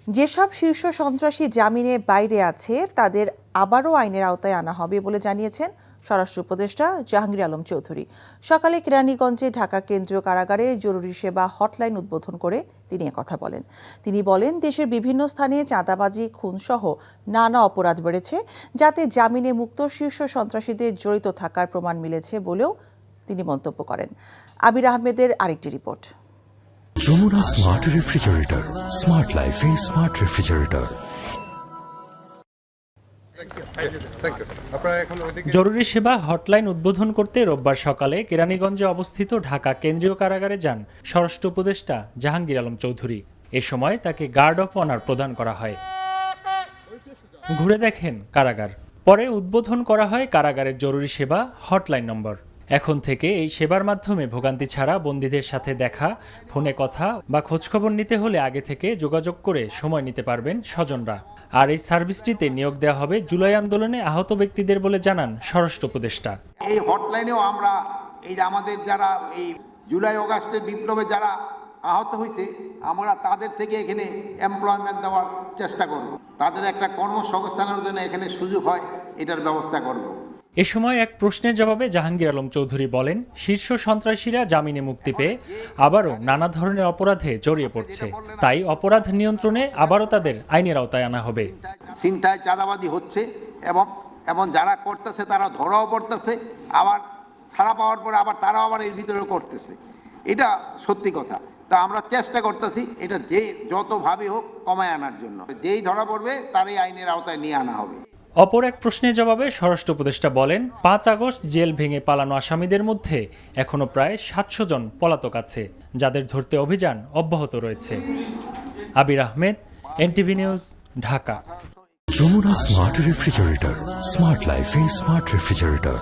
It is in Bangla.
যেসব শীর্ষ সন্ত্রাসী জামিনে বাইরে আছে তাদের আবারও আইনের আওতায় আনা হবে বলে জানিয়েছেন স্বরাষ্ট্র উপদেষ্টা জাহাঙ্গীর আলম চৌধুরী। সকালে কেরানীগঞ্জে ঢাকা কেন্দ্রীয় কারাগারে জরুরি সেবা হটলাইন উদ্বোধন করে তিনি কথা বলেন। তিনি বলেন, দেশের বিভিন্ন স্থানে চাঁদাবাজি, খুনসহ নানা অপরাধ বেড়েছে, যাতে জামিনে মুক্ত শীর্ষ সন্ত্রাসীদের জড়িত থাকার প্রমাণ মিলেছে বলেও তিনি মন্তব্য করেন। আবির আহমেদের আরেকটি রিপোর্ট। যমুনা স্মার্ট রেফ্রিজারেটর, স্মার্ট লাইফে স্মার্ট রেফ্রিজারেটর। জরুরি সেবা হটলাইন উদ্বোধন করতে রোববার সকালে কেরানীগঞ্জে অবস্থিত ঢাকা কেন্দ্রীয় কারাগারে যান স্বরাষ্ট্র উপদেষ্টা জাহাঙ্গীর আলম চৌধুরী। এ সময় তাকে গার্ড অফ অনার প্রদান করা হয়। ঘুরে দেখেন কারাগার। পরে উদ্বোধন করা হয় কারাগারের জরুরি সেবা হটলাইন নম্বর। এখন থেকে এই সেবার মাধ্যমে ভোগান্তি ছাড়া বন্দীদের সাথে দেখা, ফোনে কথা বা খোঁজখবর নিতে হলে আগে থেকে যোগাযোগ করে সময় নিতে পারবেন স্বজনরা। আর এই সার্ভিসটিতে নিয়োগ দেওয়া হবে জুলাই আন্দোলনে আহত ব্যক্তিদের বলে জানান স্বরাষ্ট্র উপদেষ্টা। এই হটলাইনেও আমরা এই আমাদের যারা এই জুলাই অগাস্টের বিপ্লবে যারা আহত হয়েছে, আমরা তাদের থেকে এখানে এমপ্লয়মেন্ট দেওয়ার চেষ্টা করব। তাদের একটা কর্মসংস্থানের জন্য এখানে সুযোগ হয়, এটার ব্যবস্থা করব। এ সময় এক প্রশ্নের জবাবে জাহাঙ্গীর আলম চৌধুরী বলেন, শীর্ষ সন্ত্রাসীরা জামিনে মুক্তি পেয়ে আবারও নানা ধরনের অপরাধে জড়িয়ে পড়ছে, তাই অপরাধ নিয়ন্ত্রণে আবারও তাদের আইনের আওতায় আনা হবে। ছিনতাই, চাঁদাবাজি হচ্ছে এবং যারা করতেছে তারা ধরাও পড়তেছে, আবার ছাড়া পাওয়ার পরে আবার তারাও আবার এর ভিতরে করতেছে। এটা সত্যি কথা। তা আমরা চেষ্টা করতেছি এটা যে যতভাবে হোক কমায় আনার জন্য। যেই ধরা পড়বে তারই আইনের আওতায় নিয়ে আনা হবে। অপর এক প্রশ্নের জবাবে স্বরাষ্ট্র উপদেষ্টা বলেন, 5 আগস্ট জেল ভেঙে পালানো আসামিদের মধ্যে এখনো প্রায় 700 জন পলাতক আছে, যাদের ধরতে অভিযান অব্যাহত রয়েছে। Abir Ahmed, NTV news, Dhaka. Jamuna smart refrigerator, smart লাইফে স্মার্ট রেফ্রিজারেটর।